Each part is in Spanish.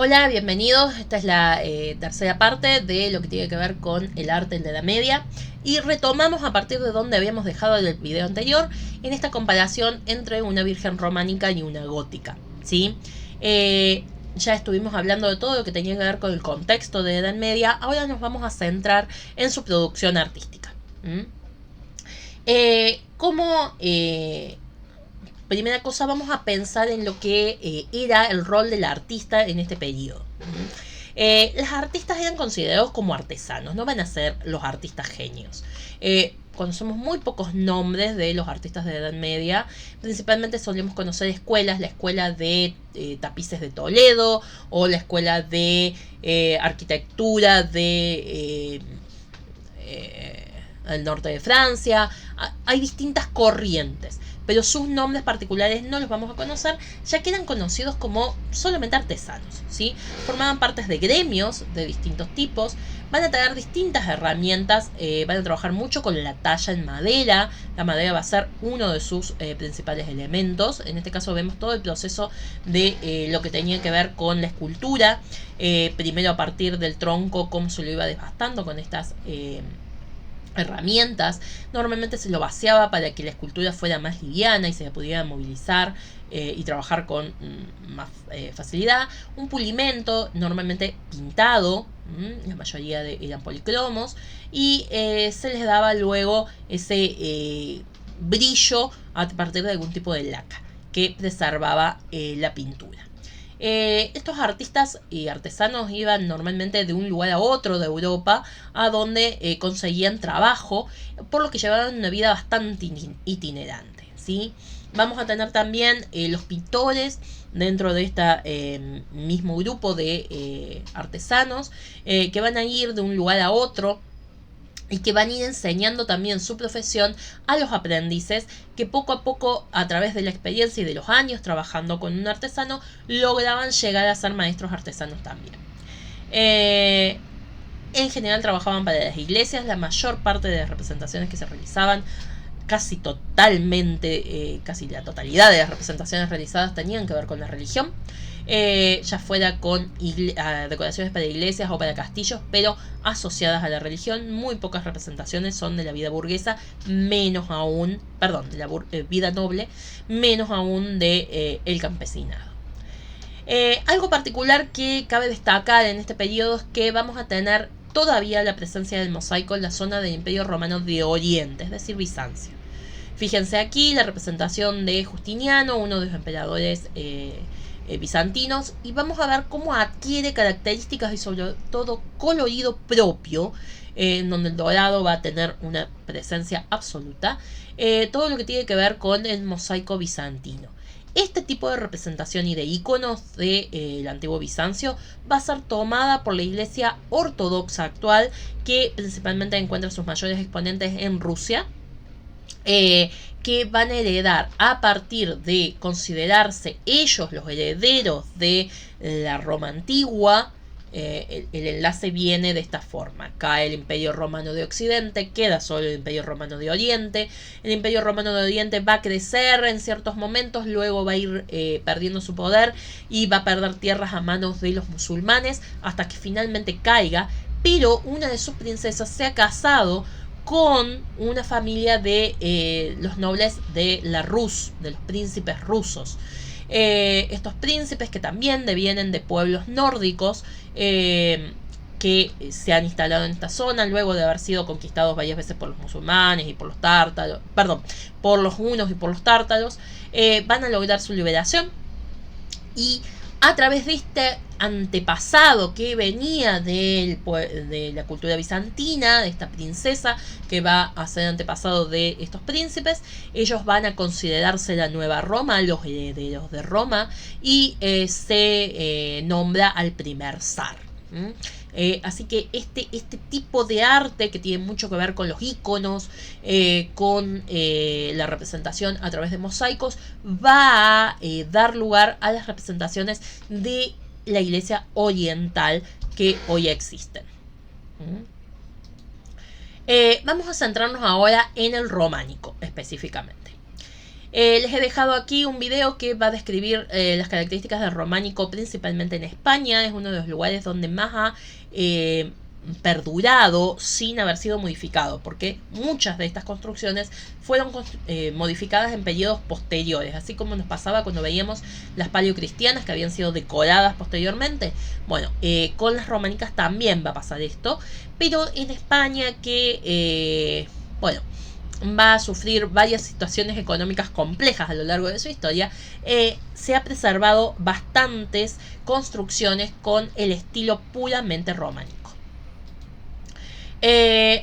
Hola, bienvenidos. Esta es la tercera parte de lo que tiene que ver con el arte en la Edad Media. Y retomamos a partir de donde habíamos dejado el video anterior, en esta comparación entre una virgen románica y una gótica, ¿sí? Ya estuvimos hablando de todo lo que tenía que ver con el contexto de la Edad Media. Ahora nos vamos a centrar en su producción artística. Primera cosa, vamos a pensar en lo que era el rol del artista en este periodo. Los artistas eran considerados como artesanos, no van a ser los artistas genios. Conocemos muy pocos nombres de los artistas de la Edad Media. Principalmente solemos conocer escuelas, la escuela de tapices de Toledo o la escuela de arquitectura de el norte de Francia. Hay distintas corrientes, pero sus nombres particulares no los vamos a conocer, ya que eran conocidos como solamente artesanos, ¿sí? Formaban partes de gremios de distintos tipos, van a tener distintas herramientas, van a trabajar mucho con la talla en madera. La madera va a ser uno de sus principales elementos. En este caso vemos todo el proceso de lo que tenía que ver con la escultura, primero a partir del tronco, cómo se lo iba devastando con estas herramientas. Normalmente se lo vaciaba para que la escultura fuera más liviana y se pudiera movilizar y trabajar con más facilidad. Un pulimento normalmente pintado, la mayoría eran policromos, y se les daba luego ese brillo a partir de algún tipo de laca que preservaba la pintura. Estos artistas y artesanos iban normalmente de un lugar a otro de Europa, a donde conseguían trabajo, por lo que llevaban una vida bastante itinerante, ¿sí? Vamos a tener también los pintores dentro de este mismo grupo de artesanos, que van a ir de un lugar a otro y que van a ir enseñando también su profesión a los aprendices, que poco a poco, a través de la experiencia y de los años trabajando con un artesano, lograban llegar a ser maestros artesanos también. En general trabajaban para las iglesias. La mayor parte de las representaciones que se realizaban, casi totalmente, casi la totalidad de las representaciones realizadas tenían que ver con la religión, ya fuera con decoraciones para iglesias o para castillos, pero asociadas a la religión. Muy pocas representaciones son de la vida burguesa, menos aún, perdón, de la vida noble, menos aún de el campesinado. Algo particular que cabe destacar en este periodo es que vamos a tener todavía la presencia del mosaico en la zona del Imperio Romano de Oriente, es decir, Bizancio. Fíjense aquí la representación de Justiniano, uno de los emperadores bizantinos, y vamos a ver cómo adquiere características y sobre todo colorido propio, en donde el dorado va a tener una presencia absoluta. Todo lo que tiene que ver con el mosaico bizantino. Este tipo de representación y de iconos del antiguo Bizancio va a ser tomada por la iglesia ortodoxa actual, que principalmente encuentra sus mayores exponentes en Rusia, que van a heredar a partir de considerarse ellos los herederos de la Roma antigua. El enlace viene de esta forma: cae el Imperio Romano de Occidente, queda solo el Imperio Romano de Oriente. El Imperio Romano de Oriente va a crecer en ciertos momentos, luego va a ir perdiendo su poder y va a perder tierras a manos de los musulmanes hasta que finalmente caiga, pero una de sus princesas se ha casado con una familia de los nobles de la Rus, de los príncipes rusos. Estos príncipes, que también devienen de pueblos nórdicos, que se han instalado en esta zona luego de haber sido conquistados varias veces por los musulmanes y por los tártaros, perdón, por los hunos y por los tártaros, van a lograr su liberación, y a través de este antepasado que venía de la cultura bizantina, de esta princesa que va a ser antepasado de estos príncipes, ellos van a considerarse la nueva Roma, los herederos de Roma, y se nombra al primer zar. Así que este tipo de arte, que tiene mucho que ver con los iconos, con la representación a través de mosaicos, va a dar lugar a las representaciones de la iglesia oriental que hoy existen. Vamos a centrarnos ahora en el románico específicamente. Les he dejado aquí un video que va a describir las características del románico, principalmente en España. Es uno de los lugares donde más ha perdurado sin haber sido modificado, porque muchas de estas construcciones fueron modificadas en periodos posteriores, así como nos pasaba cuando veíamos las paleocristianas que habían sido decoradas posteriormente. Bueno, con las románicas también va a pasar esto, pero en España que, bueno, va a sufrir varias situaciones económicas complejas a lo largo de su historia, se ha preservado bastantes construcciones con el estilo puramente románico.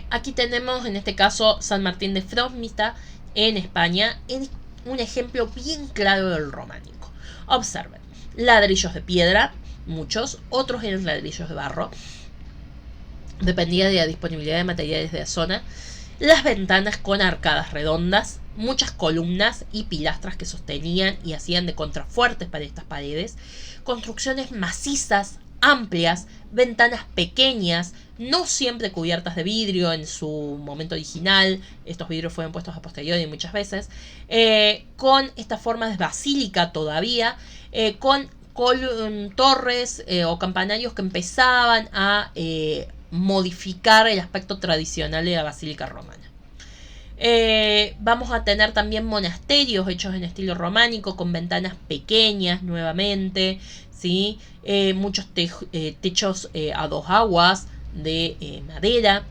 Aquí tenemos en este caso San Martín de Frosmita en España, en un ejemplo bien claro del románico. Observen, ladrillos de piedra, muchos, otros eran ladrillos de barro, dependía de la disponibilidad de materiales de la zona. Las ventanas con arcadas redondas, muchas columnas y pilastras que sostenían y hacían de contrafuertes para estas paredes, construcciones macizas, amplias, ventanas pequeñas, no siempre cubiertas de vidrio en su momento original, estos vidrios fueron puestos a posteriori muchas veces, con esta forma de basílica todavía, con torres o campanarios que empezaban a modificar el aspecto tradicional de la basílica romana. Vamos a tener también monasterios hechos en estilo románico con ventanas pequeñas nuevamente, ¿sí? Muchos techos a dos aguas de madera,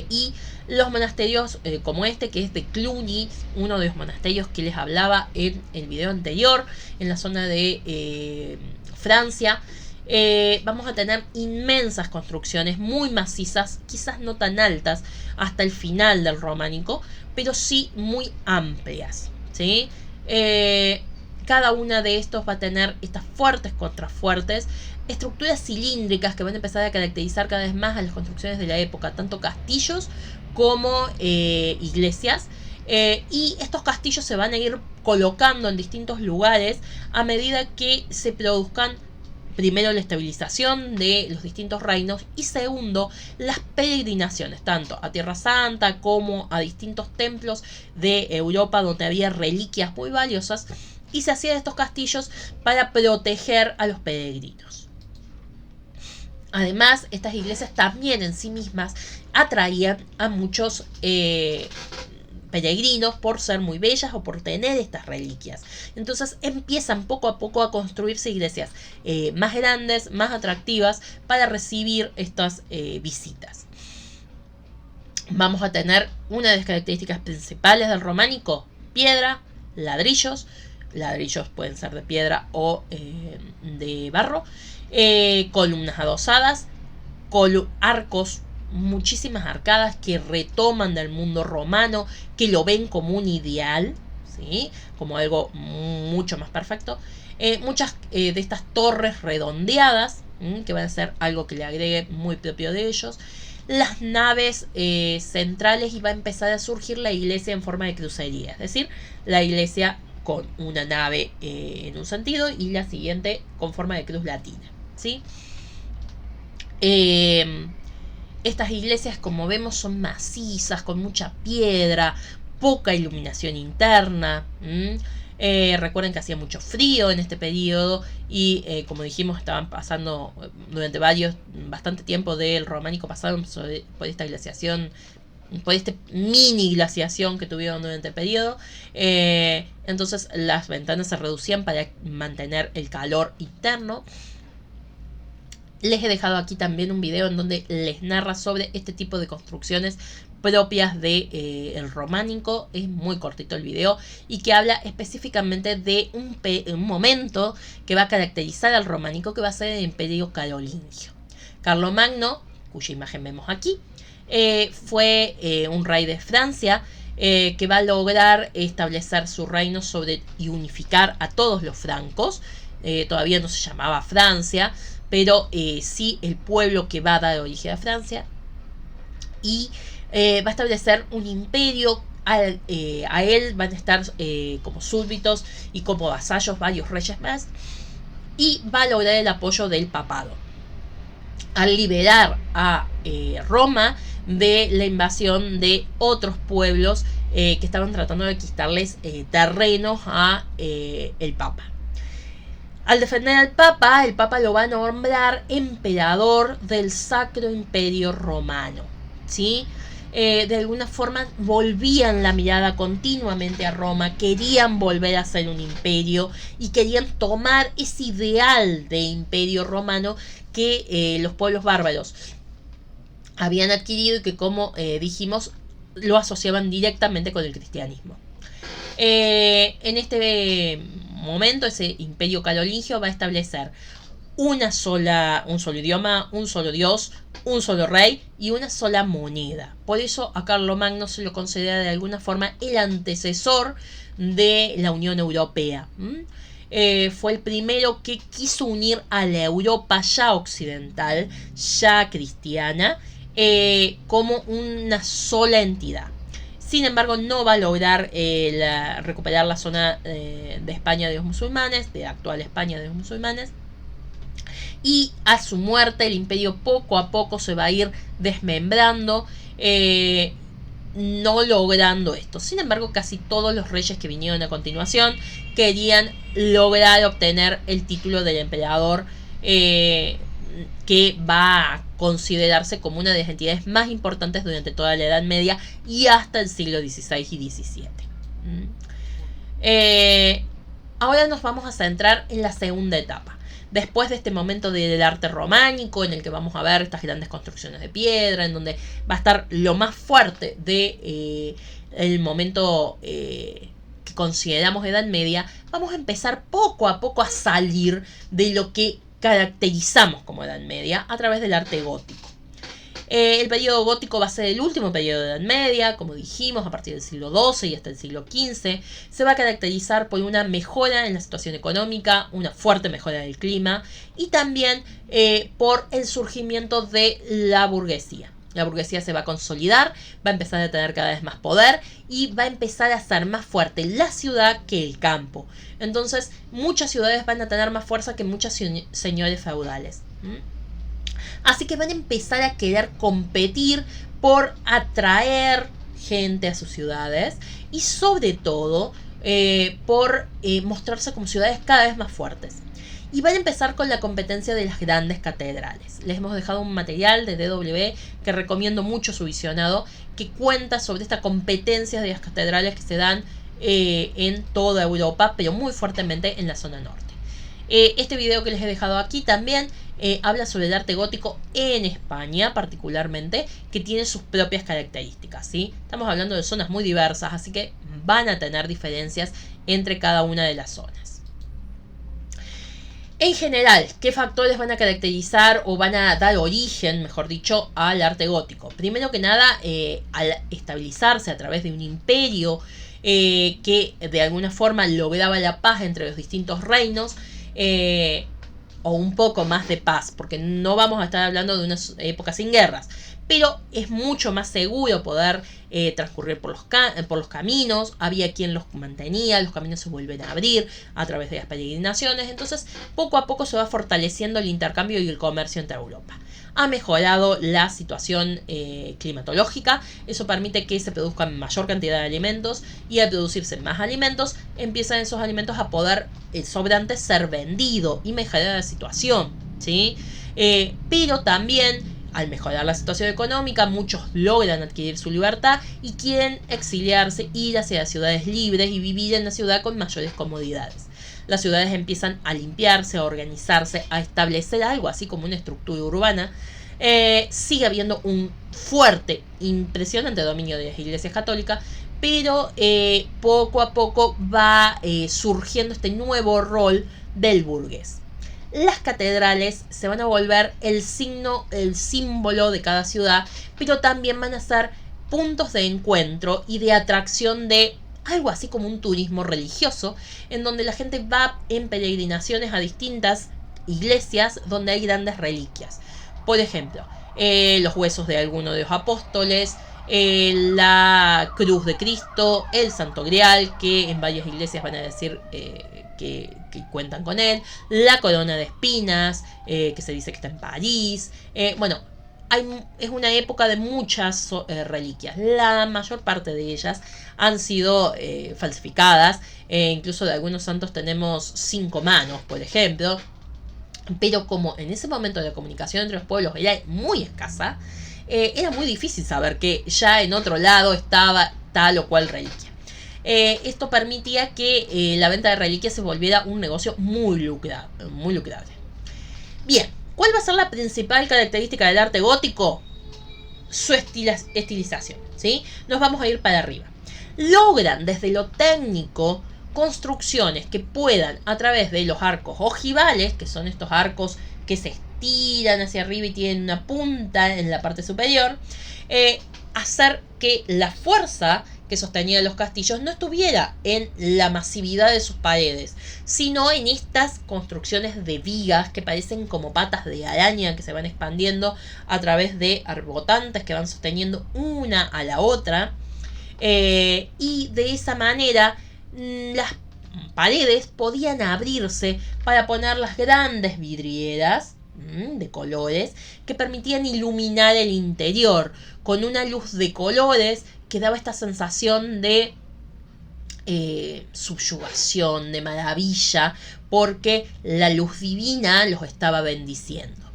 y los monasterios como este, que es de Cluny, uno de los monasterios que les hablaba en el video anterior, en la zona de Francia. Vamos a tener inmensas construcciones muy macizas, quizás no tan altas hasta el final del románico, pero sí muy amplias, ¿sí? Cada una de estos va a tener estas fuertes contrafuertes, estructuras cilíndricas que van a empezar a caracterizar cada vez más a las construcciones de la época, tanto castillos como iglesias. Y estos castillos se van a ir colocando en distintos lugares a medida que se produzcan, primero, la estabilización de los distintos reinos y segundo, las peregrinaciones, tanto a Tierra Santa como a distintos templos de Europa donde había reliquias muy valiosas y se hacían estos castillos para proteger a los peregrinos. Además, estas iglesias también en sí mismas atraían a muchos peregrinos por ser muy bellas o por tener estas reliquias. Entonces empiezan poco a poco a construirse iglesias más grandes, más atractivas para recibir estas visitas. Vamos a tener una de las características principales del románico: piedra, ladrillos. Ladrillos pueden ser de piedra o de barro, columnas adosadas, arcos, muchísimas arcadas que retoman del mundo romano, que lo ven como un ideal, ¿sí? Como algo mucho más perfecto. Muchas de estas torres redondeadas, que van a ser algo que le agregue muy propio de ellos. Las naves centrales, y va a empezar a surgir la iglesia en forma de crucería, es decir, la iglesia con una nave en un sentido y la siguiente con forma de cruz latina, ¿sí? Estas iglesias, como vemos, son macizas, con mucha piedra, poca iluminación interna. Recuerden que hacía mucho frío en este periodo y, como dijimos, estaban pasando durante bastante tiempo del románico, pasaron por esta glaciación, por este mini glaciación que tuvieron durante el periodo. Entonces las ventanas se reducían para mantener el calor interno. Les he dejado aquí también un video en donde les narra sobre este tipo de construcciones propias de el románico. Es muy cortito el video y que habla específicamente de un momento que va a caracterizar al románico, que va a ser el Imperio Carolingio. Carlomagno, cuya imagen vemos aquí, fue un rey de Francia que va a lograr establecer su reino y unificar a todos los francos. Todavía no se llamaba Francia, pero sí el pueblo que va a dar origen a Francia, y va a establecer un imperio. A él van a estar como súbditos y como vasallos varios reyes más, y va a lograr el apoyo del papado al liberar a Roma de la invasión de otros pueblos que estaban tratando de quitarles terrenos a el Papa. Al defender al Papa, el Papa lo va a nombrar emperador del Sacro Imperio Romano, ¿sí? De alguna forma volvían la mirada continuamente a Roma, querían volver a ser un imperio y querían tomar ese ideal de imperio romano que los pueblos bárbaros habían adquirido y que, como dijimos, lo asociaban directamente con el cristianismo. En este momento, ese imperio carolingio va a establecer un solo idioma, un solo dios, un solo rey y una sola moneda. Por eso a Carlomagno se lo considera de alguna forma el antecesor de la Unión Europea. Fue el primero que quiso unir a la Europa ya occidental, ya cristiana, como una sola entidad. Sin embargo, no va a lograr recuperar la zona de España de los musulmanes, de actual España de los musulmanes. Y a su muerte el imperio poco a poco se va a ir desmembrando, no logrando esto. Sin embargo, casi todos los reyes que vinieron a continuación querían lograr obtener el título del emperador, que va a considerarse como una de las entidades más importantes durante toda la Edad Media y hasta el siglo XVI y XVII. Ahora nos vamos a centrar en la segunda etapa. Después de este momento del arte románico, en el que vamos a ver estas grandes construcciones de piedra, en donde va a estar lo más fuerte de el momento que consideramos Edad Media, vamos a empezar poco a poco a salir de lo que caracterizamos como Edad Media a través del arte gótico. El periodo gótico va a ser el último periodo de Edad Media, como dijimos, a partir del siglo XII y hasta el siglo XV. Se va a caracterizar por una mejora en la situación económica, una fuerte mejora del clima y también por el surgimiento de la burguesía. La burguesía se va a consolidar, va a empezar a tener cada vez más poder y va a empezar a ser más fuerte la ciudad que el campo. Entonces, muchas ciudades van a tener más fuerza que muchos señores feudales. Así que van a empezar a querer competir por atraer gente a sus ciudades y sobre todo por mostrarse como ciudades cada vez más fuertes. Y van a empezar con la competencia de las grandes catedrales. Les hemos dejado un material de DW que recomiendo mucho su visionado, que cuenta sobre esta competencia de las catedrales que se dan en toda Europa, pero muy fuertemente en la zona norte. Este video que les he dejado aquí también habla sobre el arte gótico en España particularmente, que tiene sus propias características, ¿sí? Estamos hablando de zonas muy diversas, así que van a tener diferencias entre cada una de las zonas. En general, ¿qué factores van a caracterizar o van a dar origen, mejor dicho, al arte gótico? Primero que nada, al estabilizarse a través de un imperio que de alguna forma lograba la paz entre los distintos reinos, o un poco más de paz, porque no vamos a estar hablando de una época sin guerras, pero es mucho más seguro poder transcurrir por los caminos. Había quien los mantenía, los caminos se vuelven a abrir a través de las peregrinaciones. Entonces poco a poco se va fortaleciendo el intercambio y el comercio entre Europa. Ha mejorado la situación climatológica. Eso permite que se produzcan mayor cantidad de alimentos, y al producirse más alimentos empiezan esos alimentos a poder, el sobrante, ser vendido y mejorar la situación, ¿sí? Pero también, al mejorar la situación económica, muchos logran adquirir su libertad y quieren exiliarse, ir hacia ciudades libres y vivir en la ciudad con mayores comodidades. Las ciudades empiezan a limpiarse, a organizarse, a establecer algo así como una estructura urbana. Sigue habiendo un fuerte, impresionante dominio de las iglesias católicas, pero poco a poco va surgiendo este nuevo rol del burgués. Las catedrales se van a volver el símbolo de cada ciudad, pero también van a ser puntos de encuentro y de atracción de algo así como un turismo religioso, en donde la gente va en peregrinaciones a distintas iglesias donde hay grandes reliquias. Por ejemplo, los huesos de alguno de los apóstoles, la cruz de Cristo, el Santo Grial, que en varias iglesias van a decir que cuentan con él, la corona de espinas, que se dice que está en París. Bueno, es una época de muchas reliquias. La mayor parte de ellas han sido falsificadas. Incluso de algunos santos tenemos 5 manos, por ejemplo. Pero como en ese momento la comunicación entre los pueblos era muy escasa, era muy difícil saber que ya en otro lado estaba tal o cual reliquia. Esto permitía que la venta de reliquias se volviera un negocio muy lucrable. Bien, ¿cuál va a ser la principal característica del arte gótico? Su estilización, ¿sí? Nos vamos a ir para arriba. Logran desde lo técnico construcciones que puedan, a través de los arcos ojivales, que son estos arcos que se estiran hacia arriba y tienen una punta en la parte superior, hacer que la fuerza que sostenía los castillos no estuviera en la masividad de sus paredes, sino en estas construcciones de vigas que parecen como patas de araña que se van expandiendo a través de arbotantes que van sosteniendo una a la otra, y de esa manera las paredes podían abrirse para poner las grandes vidrieras de colores que permitían iluminar el interior con una luz de colores que daba esta sensación de subyugación, de maravilla, porque la luz divina los estaba bendiciendo.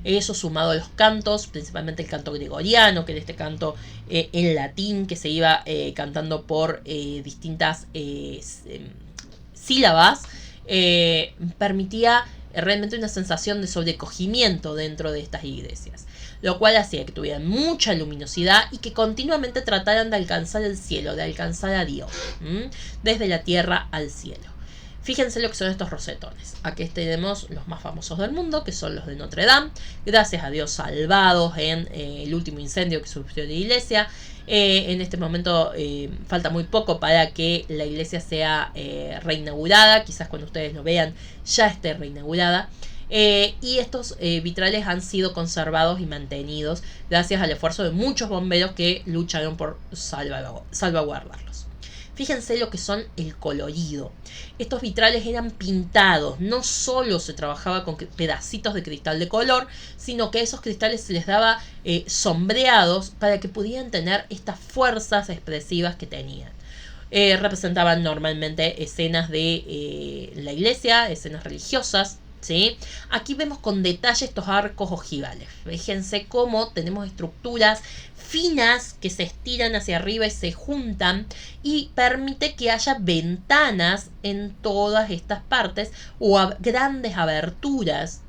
Eso sumado a los cantos, principalmente el canto gregoriano, que era este canto en latín que se iba cantando por distintas sílabas, permitía realmente una sensación de sobrecogimiento dentro de estas iglesias, lo cual hacía que tuvieran mucha luminosidad y que continuamente trataran de alcanzar el cielo, de alcanzar a Dios, desde la tierra al cielo. Fíjense lo que son estos rosetones. Aquí tenemos los más famosos del mundo, que son los de Notre Dame. Gracias a Dios salvados en el último incendio que sufrió la iglesia. En este momento falta muy poco para que la iglesia sea reinaugurada. Quizás cuando ustedes lo vean ya esté reinaugurada. Y estos vitrales han sido conservados y mantenidos gracias al esfuerzo de muchos bomberos que lucharon por salvaguardarlos. Fíjense lo que son el colorido. Estos vitrales eran pintados. No solo se trabajaba con pedacitos de cristal de color, sino que a esos cristales se les daba sombreados para que pudieran tener estas fuerzas expresivas que tenían. Representaban normalmente escenas de la iglesia, escenas religiosas, ¿sí? Aquí vemos con detalle estos arcos ojivales. Fíjense cómo tenemos estructuras finas que se estiran hacia arriba y se juntan y permite que haya ventanas en todas estas partes o grandes aberturas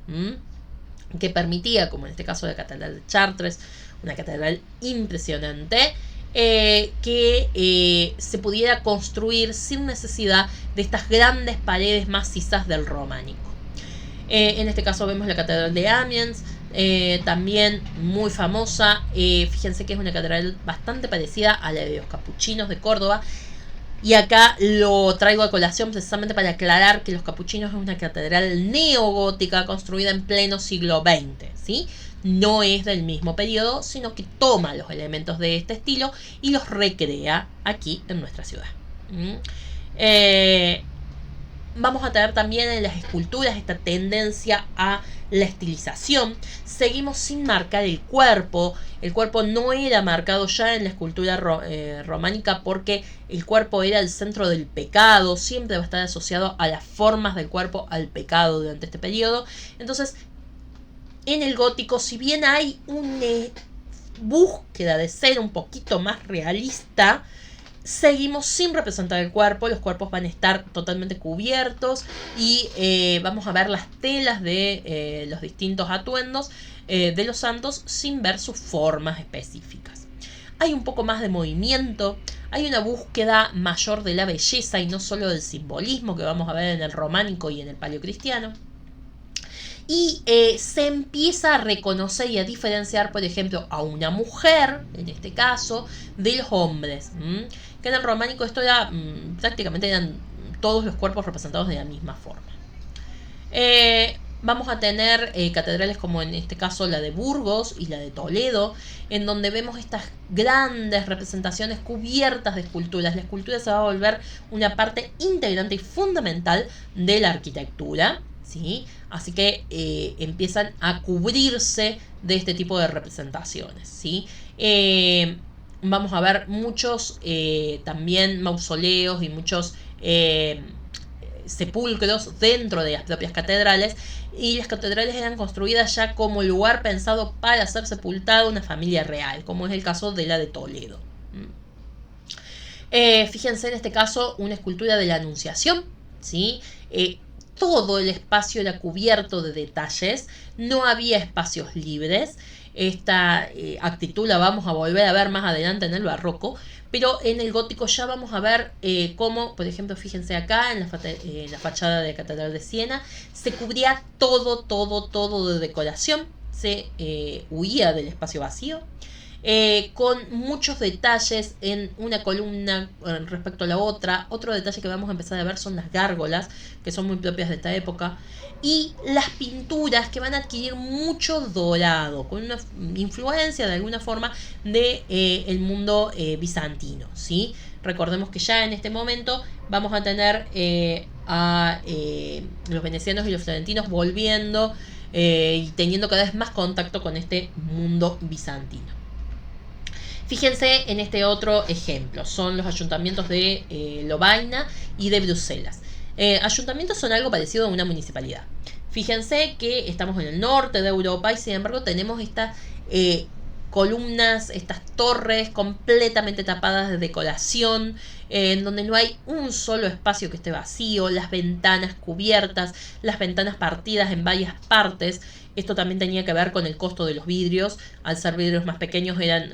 que permitía, como en este caso la Catedral de Chartres, una catedral impresionante, que se pudiera construir sin necesidad de estas grandes paredes macizas del románico. En este caso vemos la Catedral de Amiens, también muy famosa. Fíjense que es una catedral bastante parecida a la de los capuchinos de Córdoba. Y acá lo traigo a colación precisamente para aclarar que los capuchinos es una catedral neogótica construida en pleno siglo XX, ¿sí? No es del mismo periodo, sino que toma los elementos de este estilo y los recrea aquí en nuestra ciudad. Vamos a tener también en las esculturas esta tendencia a la estilización. Seguimos sin marcar el cuerpo. El cuerpo no era marcado ya en la escultura románica porque el cuerpo era el centro del pecado. Siempre va a estar asociado a las formas del cuerpo, al pecado durante este periodo. Entonces, en el gótico, si bien hay una búsqueda de ser un poquito más realista, seguimos sin representar el cuerpo. Los cuerpos van a estar totalmente cubiertos y vamos a ver las telas de los distintos atuendos de los santos sin ver sus formas específicas. Hay un poco más de movimiento, hay una búsqueda mayor de la belleza y no solo del simbolismo que vamos a ver en el románico y en el paleocristiano. Y se empieza a reconocer y a diferenciar, por ejemplo, a una mujer, en este caso, de los hombres. Que en el románico esto era prácticamente eran todos los cuerpos representados de la misma forma. Vamos a tener catedrales como en este caso la de Burgos y la de Toledo, en donde vemos estas grandes representaciones cubiertas de esculturas. La escultura se va a volver una parte integrante y fundamental de la arquitectura, ¿sí? Así que empiezan a cubrirse de este tipo de representaciones, ¿sí? Vamos a ver muchos también mausoleos y muchos sepulcros dentro de las propias catedrales, y las catedrales eran construidas ya como lugar pensado para ser sepultada una familia real, como es el caso de la de Toledo. Fíjense en este caso una escultura de la Anunciación, ¿sí? Todo el espacio era cubierto de detalles, no había espacios libres. Esta actitud la vamos a volver a ver más adelante en el barroco, pero en el gótico ya vamos a ver cómo, por ejemplo, fíjense acá en la fachada de la Catedral de Siena, se cubría todo de decoración, se huía del espacio vacío. Con muchos detalles en una columna respecto a la otra. Otro detalle que vamos a empezar a ver son las gárgolas, que son muy propias de esta época, y las pinturas que van a adquirir mucho dorado, con una influencia de alguna forma de el mundo bizantino, ¿sí? Recordemos que ya en este momento vamos a tener a los venecianos y los florentinos volviendo y teniendo cada vez más contacto con este mundo bizantino. Fíjense en este otro ejemplo, son los ayuntamientos de Lovaina y de Bruselas. Ayuntamientos son algo parecido a una municipalidad. Fíjense que estamos en el norte de Europa y sin embargo tenemos estas columnas, estas torres completamente tapadas de decoración, en donde no hay un solo espacio que esté vacío, las ventanas cubiertas, las ventanas partidas en varias partes. Esto también tenía que ver con el costo de los vidrios. Al ser vidrios más pequeños eran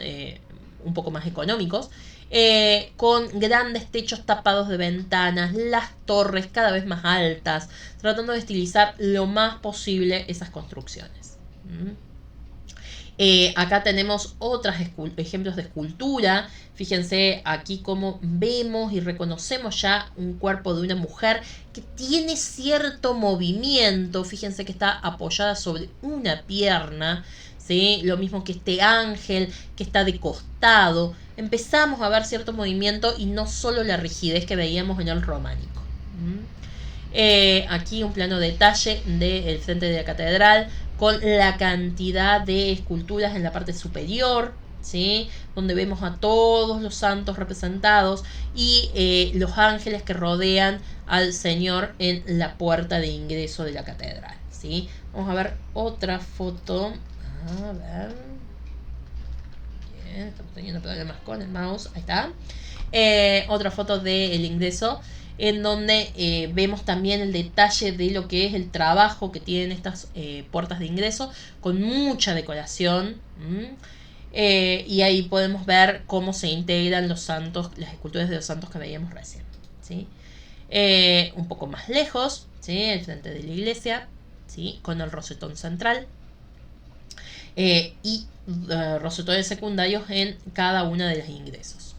un poco más económicos, con grandes techos tapados de ventanas, las torres cada vez más altas, tratando de estilizar lo más posible esas construcciones. Acá tenemos otros ejemplos de escultura. Fíjense aquí cómo vemos y reconocemos ya un cuerpo de una mujer que tiene cierto movimiento. Fíjense que está apoyada sobre una pierna, ¿sí? Lo mismo que este ángel que está de costado. Empezamos a ver cierto movimiento y no solo la rigidez que veíamos en el románico. Aquí un plano detalle del frente de la catedral con la cantidad de esculturas en la parte superior, ¿sí? Donde vemos a todos los santos representados y los ángeles que rodean al Señor en la puerta de ingreso de la catedral, ¿sí? Vamos a ver otra foto. A ver. Bien, estamos teniendo problemas con el mouse. Ahí está. Otra foto del ingreso, en donde vemos también el detalle de lo que es el trabajo que tienen estas puertas de ingreso, con mucha decoración. Y ahí podemos ver cómo se integran los santos, las esculturas de los santos que veíamos recién, ¿sí? Un poco más lejos, ¿sí? El frente de la iglesia, ¿sí? Con el rosetón central. Y rosetones secundarios en cada una de los ingresos.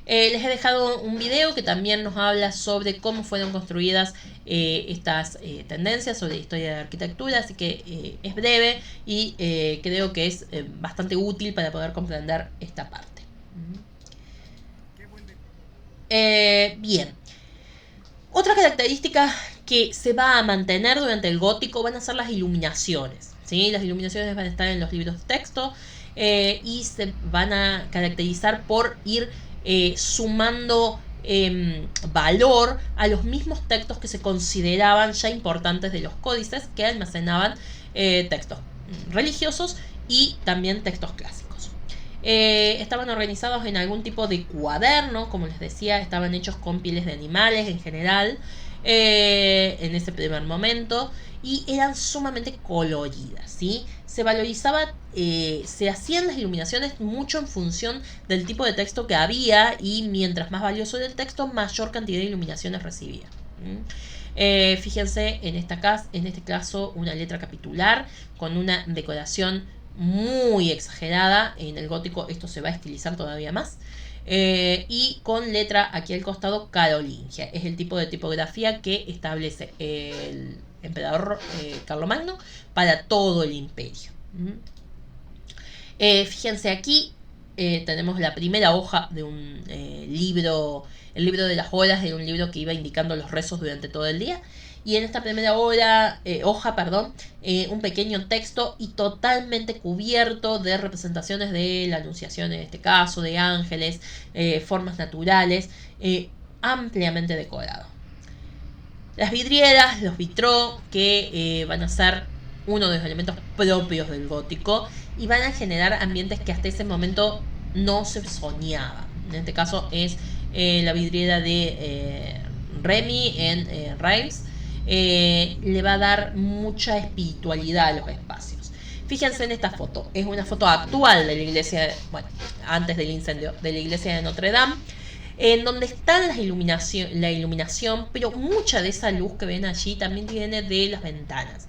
Les he dejado un video que también nos habla sobre cómo fueron construidas estas tendencias sobre la historia de la arquitectura, así que es breve y creo que es bastante útil para poder comprender esta parte. Bien. Otra característica que se va a mantener durante el gótico van a ser las iluminaciones, ¿sí? Las iluminaciones van a estar en los libros de texto y se van a caracterizar por ir sumando valor a los mismos textos que se consideraban ya importantes de los códices que almacenaban textos religiosos y también textos clásicos. Estaban organizados en algún tipo de cuaderno, como les decía, estaban hechos con pieles de animales en general, en ese primer momento, y eran sumamente coloridas, ¿sí? Se valorizaba, se hacían las iluminaciones mucho en función del tipo de texto que había, y mientras más valioso era el texto, mayor cantidad de iluminaciones recibía. Fíjense en este caso una letra capitular con una decoración muy exagerada. En el gótico esto se va a estilizar todavía más. Y con letra aquí al costado carolingia. Es el tipo de tipografía que establece el emperador Carlomagno para todo el imperio. Fíjense aquí, tenemos la primera hoja de un libro. El libro de las horas era un libro que iba indicando los rezos durante todo el día. y en esta primera hoja, un pequeño texto y totalmente cubierto de representaciones de la Anunciación, en este caso, de ángeles, formas naturales, ampliamente decorado. Las vidrieras, los vitraux, que van a ser uno de los elementos propios del gótico y van a generar ambientes que hasta ese momento no se soñaban. En este caso es la vidriera de Remy en Reims. Le va a dar mucha espiritualidad a los espacios. Fíjense en esta foto, es una foto actual de la iglesia, bueno, antes del incendio, de la iglesia de Notre Dame, en donde está la iluminación, pero mucha de esa luz que ven allí también viene de las ventanas.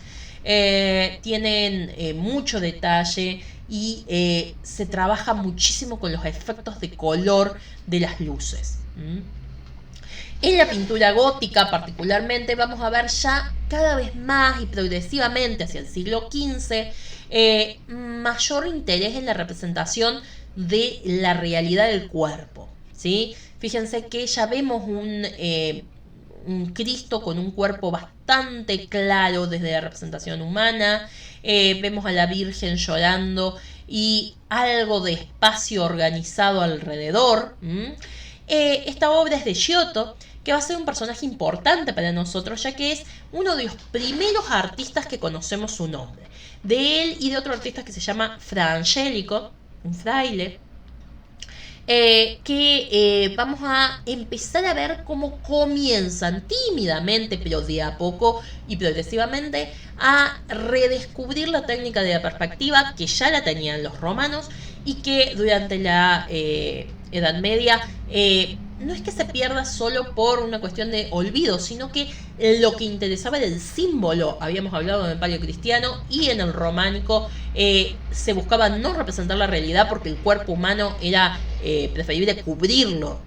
Tienen mucho detalle y se trabaja muchísimo con los efectos de color de las luces. En la pintura gótica particularmente vamos a ver ya cada vez más y progresivamente hacia el siglo XV mayor interés en la representación de la realidad del cuerpo, ¿sí? Fíjense que ya vemos un Cristo con un cuerpo bastante claro desde la representación humana. Vemos a la Virgen llorando y algo de espacio organizado alrededor. Esta obra es de Giotto, que va a ser un personaje importante para nosotros, ya que es uno de los primeros artistas que conocemos su nombre. De él y de otro artista que se llama Fra Angelico, un fraile, que vamos a empezar a ver cómo comienzan tímidamente, pero de a poco y progresivamente, a redescubrir la técnica de la perspectiva, que ya la tenían los romanos y que durante la Edad Media no es que se pierda solo por una cuestión de olvido, sino que lo que interesaba era el símbolo. Habíamos hablado en el paleocristiano y en el románico se buscaba no representar la realidad porque el cuerpo humano era preferible cubrirlo,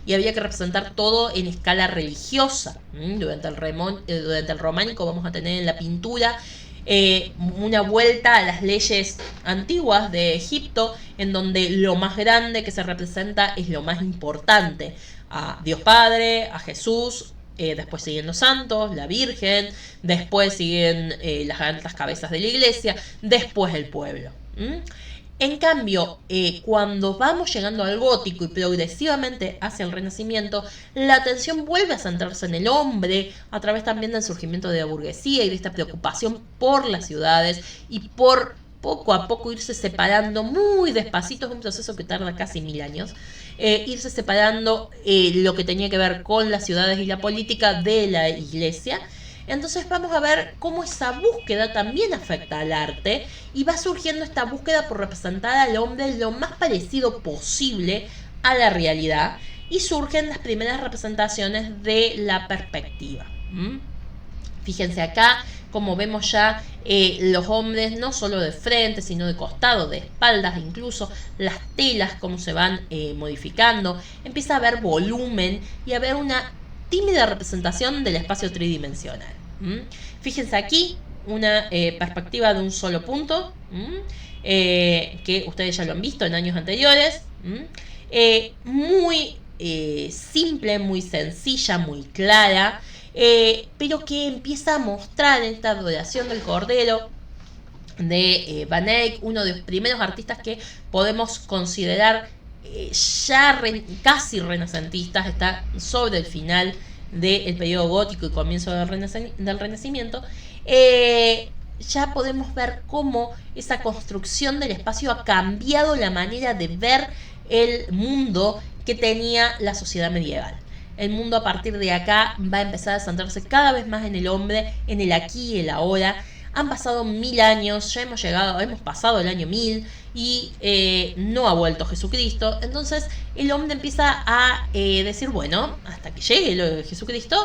y había que representar todo en escala religiosa. Durante el románico vamos a tener en la pintura una vuelta a las leyes antiguas de Egipto, en donde lo más grande que se representa es lo más importante: a Dios Padre, a Jesús, después siguen los santos, la Virgen, después siguen las altas cabezas de la iglesia, después el pueblo. En cambio, cuando vamos llegando al gótico y progresivamente hacia el Renacimiento, la atención vuelve a centrarse en el hombre, a través también del surgimiento de la burguesía y de esta preocupación por las ciudades y por poco a poco irse separando muy despacito. Es un proceso que tarda casi 1000 años, irse separando lo que tenía que ver con las ciudades y la política de la iglesia. Entonces vamos a ver cómo esa búsqueda también afecta al arte y va surgiendo esta búsqueda por representar al hombre lo más parecido posible a la realidad, y surgen las primeras representaciones de la perspectiva. Fíjense acá como vemos ya los hombres no solo de frente, sino de costado, de espaldas, incluso las telas como se van modificando. Empieza a haber volumen y a haber una tímida representación del espacio tridimensional. Fíjense aquí una perspectiva de un solo punto, que ustedes ya lo han visto en años anteriores, muy simple, muy sencilla, muy clara, pero que empieza a mostrar esta adoración del Cordero de Van Eyck, uno de los primeros artistas que podemos considerar ya casi renacentistas. Está sobre el final del periodo gótico y comienzo del Renacimiento. Ya podemos ver cómo esa construcción del espacio ha cambiado la manera de ver el mundo que tenía la sociedad medieval. El mundo a partir de acá va a empezar a centrarse cada vez más en el hombre, en el aquí y el ahora. Han pasado 1000 años, ya hemos pasado el año 1000 y no ha vuelto Jesucristo. Entonces el hombre empieza a decir, bueno, hasta que llegue lo de Jesucristo,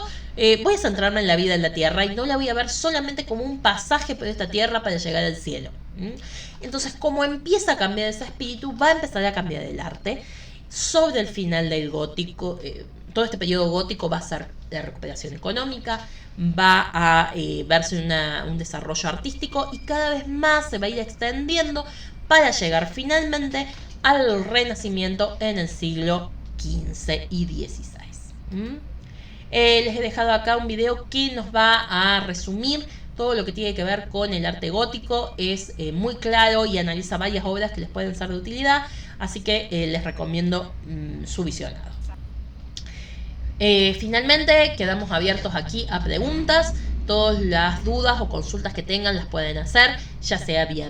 voy a centrarme en la vida en la tierra y no la voy a ver solamente como un pasaje por esta tierra para llegar al cielo. Entonces, como empieza a cambiar ese espíritu, va a empezar a cambiar el arte. Sobre el final del gótico, todo este periodo gótico va a ser la recuperación económica, va a verse un desarrollo artístico y cada vez más se va a ir extendiendo para llegar finalmente al Renacimiento en el siglo XV y XVI. Les he dejado acá un video que nos va a resumir todo lo que tiene que ver con el arte gótico. Es muy claro y analiza varias obras que les pueden ser de utilidad, así que les recomiendo su visionado. Finalmente quedamos abiertos aquí a preguntas. Todas las dudas o consultas que tengan las pueden hacer, ya sea vía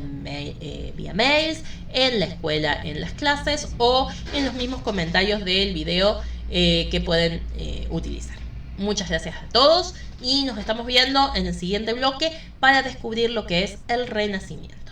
mails, en la escuela, en las clases o en los mismos comentarios del video que pueden utilizar. Muchas gracias a todos y nos estamos viendo en el siguiente bloque para descubrir lo que es el Renacimiento.